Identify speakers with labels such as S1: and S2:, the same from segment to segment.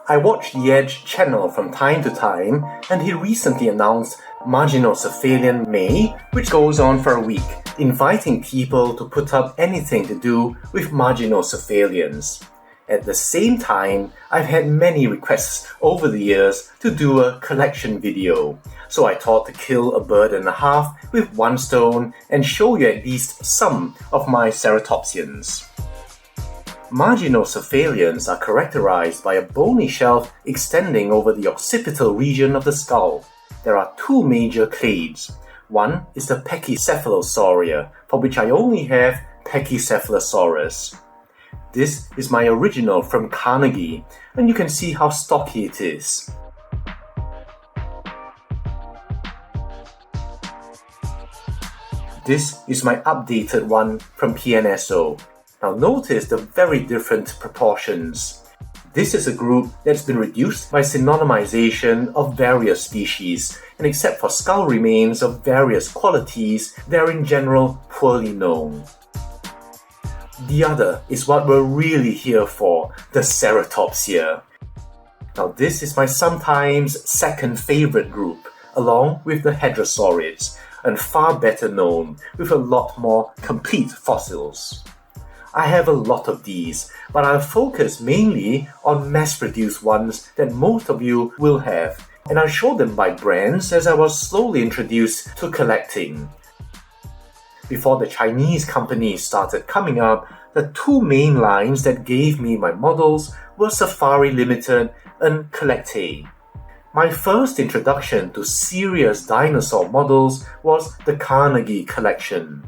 S1: I watch The Edge channel from time to time, and he recently announced Marginocephalian May, which goes on for a week, inviting people to put up anything to do with Marginocephalians. At the same time, I've had many requests over the years to do a collection video, so I thought to kill a bird and a half with one stone and show you at least some of my Ceratopsians. Marginocephalians are characterized by a bony shelf extending over the occipital region of the skull. There are two major clades. One is the Pachycephalosauria, for which I only have Pachycephalosaurus. This is my original from Carnegie, and you can see how stocky it is. This is my updated one from PNSO. Now notice the very different proportions. This is a group that's been reduced by synonymization of various species, and except for skull remains of various qualities, they're in general poorly known. The other is what we're really here for, the Ceratopsia. Now this is my sometimes second favorite group, along with the Hadrosaurids, and far better known, with a lot more complete fossils. I have a lot of these, but I'll focus mainly on mass-produced ones that most of you will have, and I'll show them by brands as I was slowly introduced to collecting. Before the Chinese companies started coming up, the two main lines that gave me my models were Safari Limited and Collectae. My first introduction to serious dinosaur models was the Carnegie collection.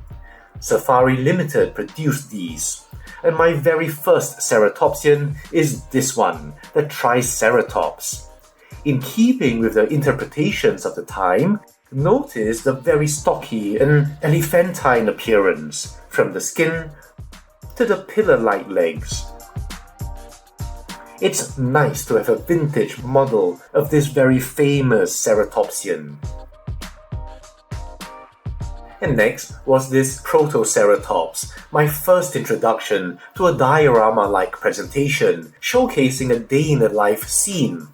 S1: Safari Limited produced these, and my very first Ceratopsian is this one, the Triceratops. In keeping with the interpretations of the time, notice the very stocky and elephantine appearance, from the skin to the pillar-like legs. It's nice to have a vintage model of this very famous Ceratopsian. And next was this Protoceratops, my first introduction to a diorama-like presentation showcasing a day-in-the-life scene.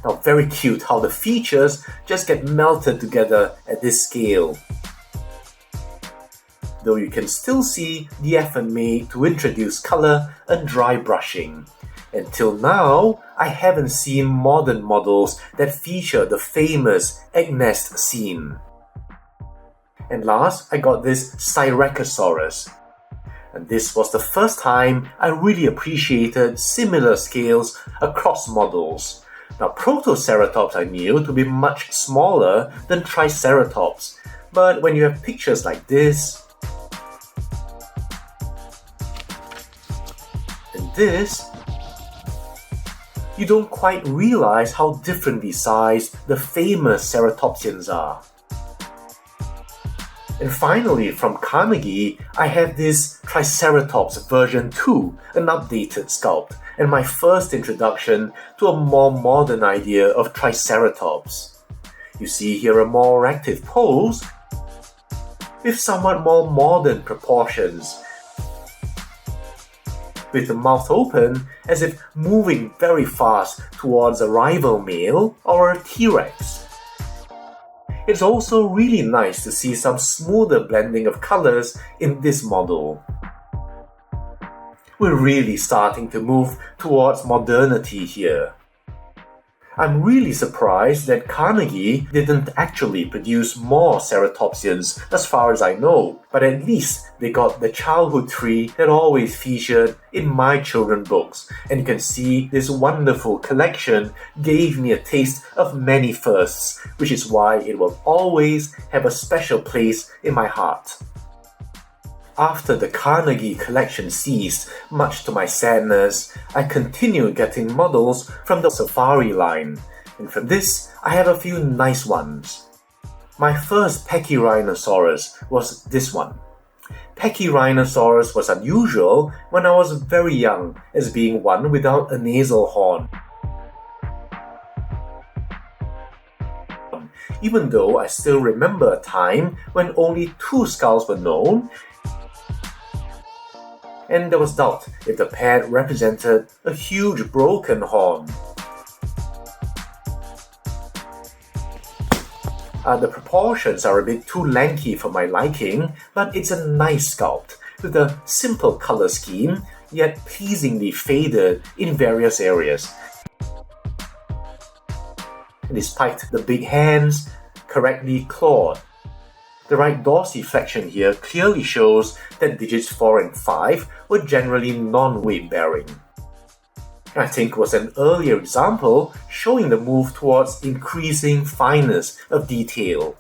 S1: Now very cute how the features just get melted together at this scale. Though you can still see the effort made to introduce colour and dry brushing. Until now, I haven't seen modern models that feature the famous egg nest scene. And last, I got this Styracosaurus. And this was the first time I really appreciated similar scales across models. Now, Protoceratops I knew to be much smaller than Triceratops, but when you have pictures like this, and this, you don't quite realize how differently sized the famous Ceratopsians are. And finally, from Carnegie, I have this Triceratops version 2, an updated sculpt, and my first introduction to a more modern idea of Triceratops. You see here a more active pose, with somewhat more modern proportions, with the mouth open as if moving very fast towards a rival male or a T-Rex. It's also really nice to see some smoother blending of colors in this model. We're really starting to move towards modernity here. I'm really surprised that Carnegie didn't actually produce more Ceratopsians as far as I know, but at least they got the childhood tree that always featured in my children's books, and you can see this wonderful collection gave me a taste of many firsts, which is why it will always have a special place in my heart. After the Carnegie collection ceased, much to my sadness, I continued getting models from the Safari line, and from this, I have a few nice ones. My first Pachyrhinosaurus was this one. Pachyrhinosaurus was unusual when I was very young, as being one without a nasal horn. Even though I still remember a time when only 2 skulls were known, and there was doubt if the pad represented a huge broken horn. The proportions are a bit too lanky for my liking, but it's a nice sculpt with a simple color scheme, yet pleasingly faded in various areas. And despite the big hands, correctly clawed. The right dorsiflexion here clearly shows that digits 4 and 5 were generally non-weight bearing. I think was an earlier example showing the move towards increasing fineness of detail.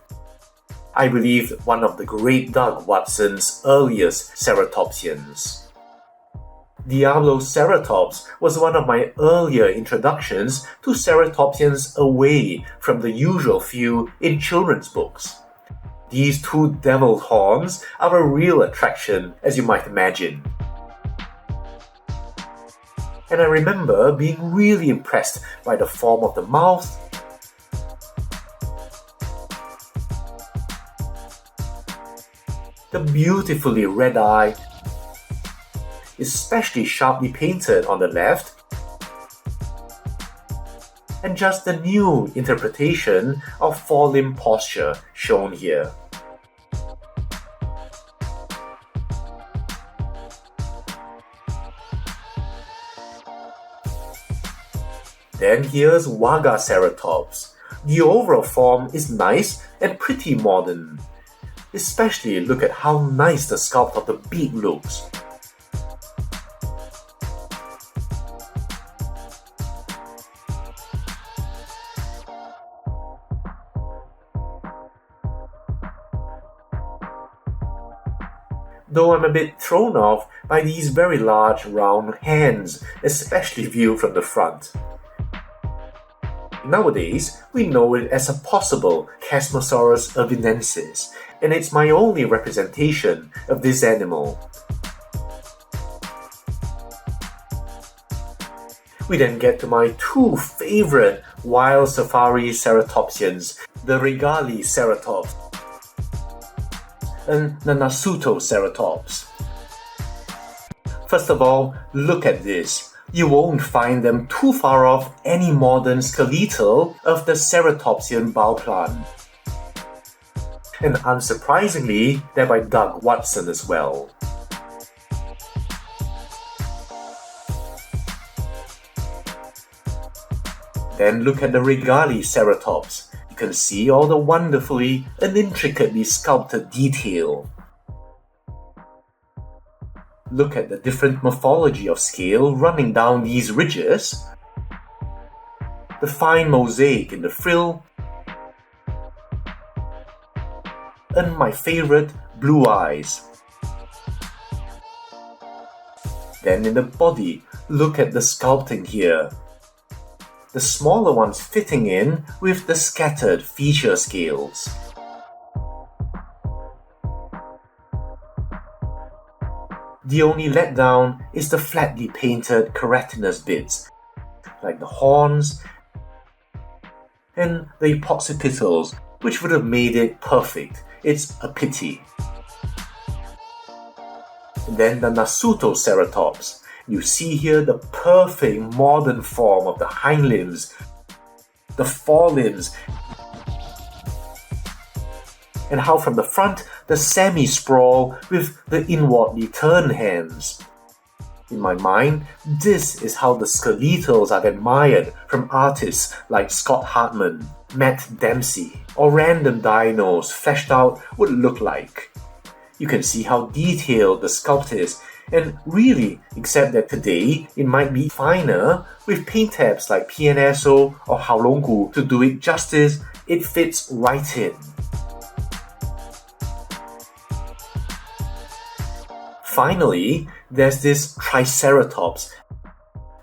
S1: I believe one of the great Doug Watson's earliest Ceratopsians. Diabloceratops was one of my earlier introductions to Ceratopsians away from the usual few in children's books. These two devil horns are a real attraction, as you might imagine. And I remember being really impressed by the form of the mouth, the beautifully red eye, especially sharply painted on the left, and just the new interpretation of forelimb posture shown here. Then here's Wagaceratops. The overall form is nice and pretty modern. Especially look at how nice the sculpt of the beak looks. Though I'm a bit thrown off by these very large round hands, especially viewed from the front. Nowadays, we know it as a possible Chasmosaurus ervinensis, and it's my only representation of this animal. We then get to my two favorite wild safari ceratopsians, the Regaliceratops and the Nasutoceratops. First of all, look at this. You won't find them too far off any modern skeletal of the Ceratopsian bowplan. And unsurprisingly, they're by Doug Watson as well. Then look at the Regaliceratops. You can see all the wonderfully and intricately sculpted detail. Look at the different morphology of scale running down these ridges, the fine mosaic in the frill, and my favorite, blue eyes. Then in the body, look at the sculpting here. The smaller ones fitting in with the scattered feature scales. The only letdown is the flatly painted keratinous bits, like the horns and the occipitals, which would have made it perfect. It's a pity. And then the Nasutoceratops. You see here the perfect modern form of the hind limbs, the forelimbs, and how from the front the semi-sprawl with the inwardly turned hands. In my mind, this is how the skeletals I've admired from artists like Scott Hartman, Matt Dempsey, or random dinos fleshed out would look like. You can see how detailed the sculpt is, and really, except that today it might be finer with paint tabs like PNSO or Haolonggu to do it justice, it fits right in. Finally, there's this Triceratops,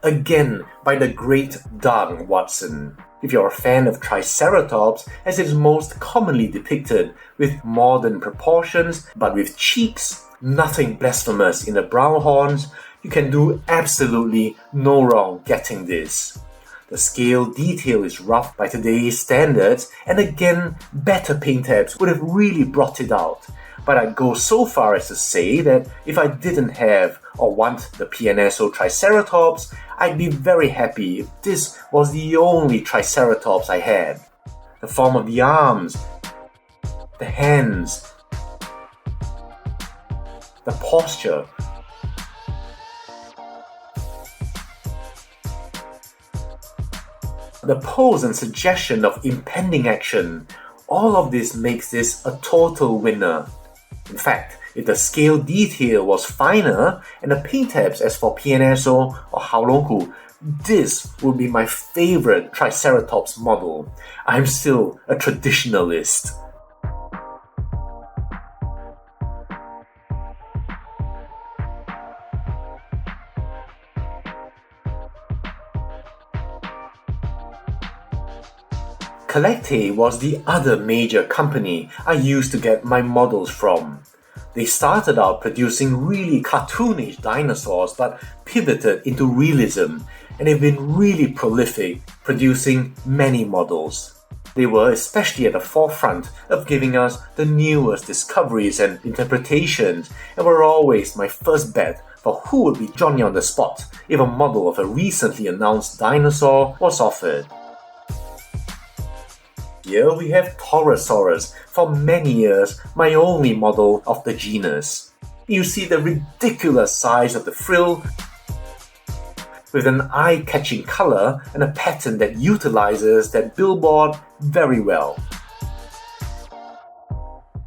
S1: again by the great Doug Watson. If you're a fan of Triceratops, as it's most commonly depicted with modern proportions but with cheeks, nothing blasphemous in the brown horns, you can do absolutely no wrong getting this. The scale detail is rough by today's standards, and again, better paint tabs would have really brought it out. But I'd go so far as to say that if I didn't have or want the PNSO Triceratops, I'd be very happy if this was the only Triceratops I had. The form of the arms, the hands, the posture. The pose and suggestion of impending action, all of this makes this a total winner. In fact, if the scale detail was finer and the paint tabs as for PNSO or Haolongku, this would be my favorite Triceratops model. I'm still a traditionalist. Collectae was the other major company I used to get my models from. They started out producing really cartoonish dinosaurs but pivoted into realism, and they've been really prolific, producing many models. They were especially at the forefront of giving us the newest discoveries and interpretations, and were always my first bet for who would be Johnny on the spot if a model of a recently announced dinosaur was offered. Here we have Torosaurus, for many years my only model of the genus. You see the ridiculous size of the frill, with an eye-catching color and a pattern that utilizes that billboard very well.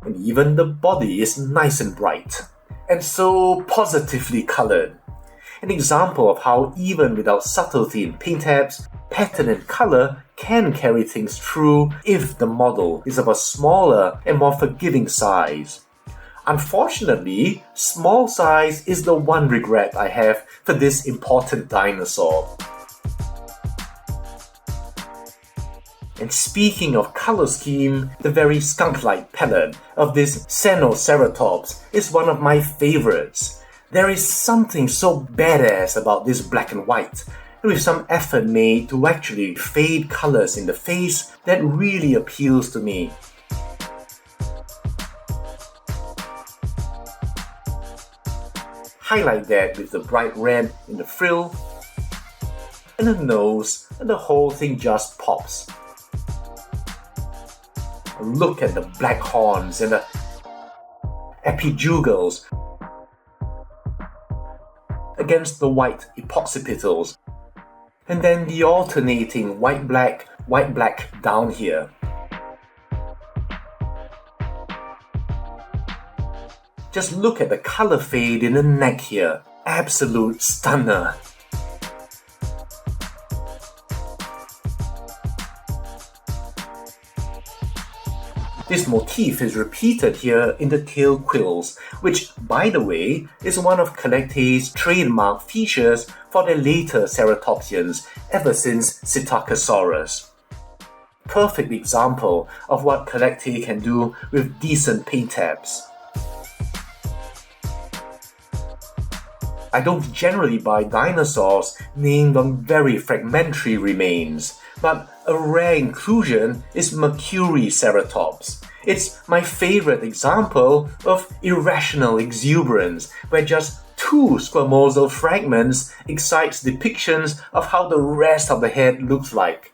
S1: And even the body is nice and bright, and so positively colored. An example of how even without subtlety in paint tabs, pattern and color can carry things through if the model is of a smaller and more forgiving size. Unfortunately, small size is the one regret I have for this important dinosaur. And speaking of color scheme, the very skunk-like palette of this Ceratopsians is one of my favorites. There is something so badass about this black and white, and with some effort made to actually fade colors in the face that really appeals to me. Highlight that with the bright red in the frill and the nose, and the whole thing just pops. Look at the black horns and the epijugals against the white epoxipitals, and then the alternating white-black down here. Just look at the color fade in the neck here, absolute stunner. This motif is repeated here in the tail quills, which, by the way, is one of Collectae's trademark features for their later Ceratopsians ever since Psittacosaurus. Perfect example of what Collectae can do with decent paint tabs. I don't generally buy dinosaurs named on very fragmentary remains, but a rare inclusion is Mercuriceratops. It's my favorite example of irrational exuberance, where just two squamosal fragments excites depictions of how the rest of the head looks like.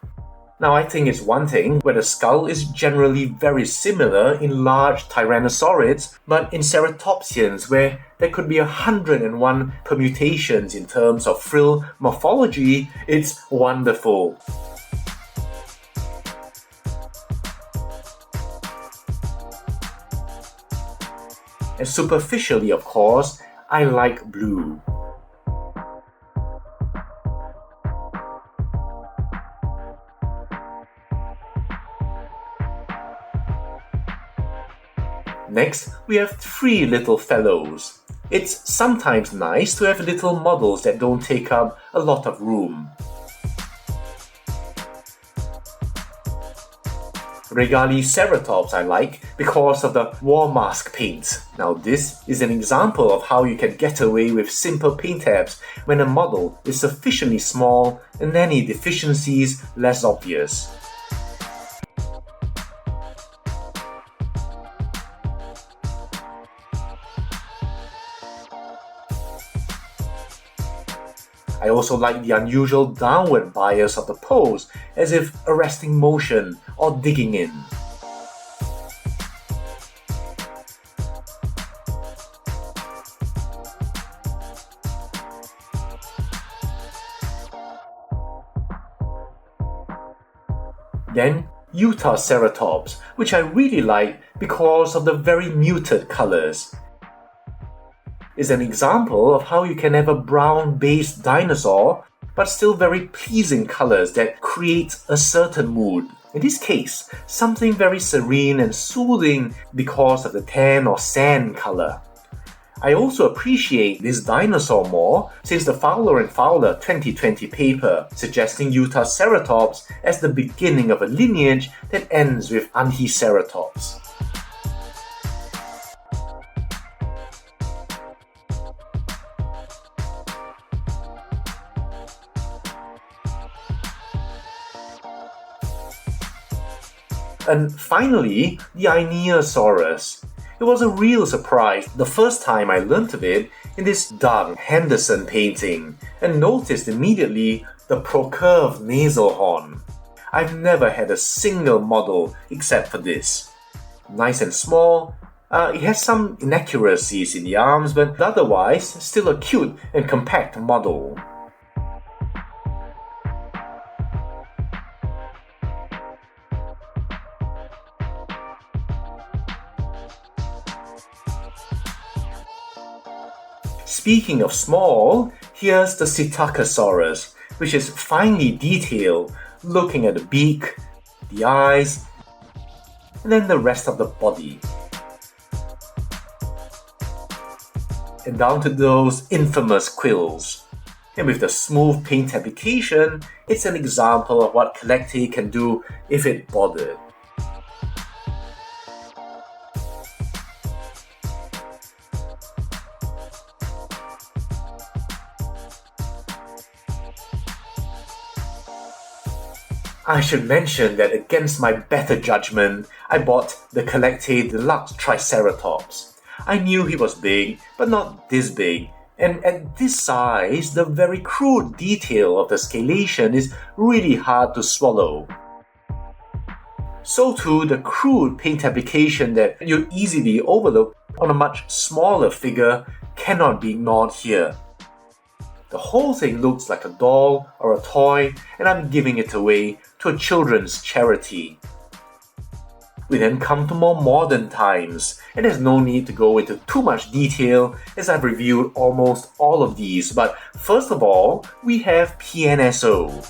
S1: Now, I think it's one thing where the skull is generally very similar in large tyrannosaurids, but in Ceratopsians, where there could be 101 permutations in terms of frill morphology, it's wonderful. And superficially, of course, I like blue. Next, we have three little fellows. It's sometimes nice to have little models that don't take up a lot of room. Regaliceratops I like because of the war mask paint. Now this is an example of how you can get away with simple paint tabs when a model is sufficiently small and any deficiencies less obvious. I also like the unusual downward bias of the pose, as if arresting motion or digging in. Then Utah Ceratops, which I really like because of the very muted colors. Is an example of how you can have a brown-based dinosaur but still very pleasing colors that create a certain mood. In this case, something very serene and soothing because of the tan or sand color. I also appreciate this dinosaur more since the Fowler & Fowler 2020 paper suggesting Utah Ceratops as the beginning of a lineage that ends with Anticeratops. And finally, the Ineosaurus. It was a real surprise the first time I learnt of it in this Doug Henderson painting and noticed immediately the procurved nasal horn. I've never had a single model except for this. Nice and small, it has some inaccuracies in the arms, but otherwise still a cute and compact model. Speaking of small, here's the Psittacosaurus, which is finely detailed, looking at the beak, the eyes, and then the rest of the body. And down to those infamous quills. And with the smooth paint application, it's an example of what Collectate can do if it bothered. I should mention that against my better judgment, I bought the Collectate Deluxe Triceratops. I knew he was big, but not this big, and at this size, the very crude detail of the scalation is really hard to swallow. So too, the crude paint application that you easily overlook on a much smaller figure cannot be ignored here. The whole thing looks like a doll or a toy, and I'm giving it away to a children's charity. We then come to more modern times, and there's no need to go into too much detail as I've reviewed almost all of these, but first of all, we have PNSO.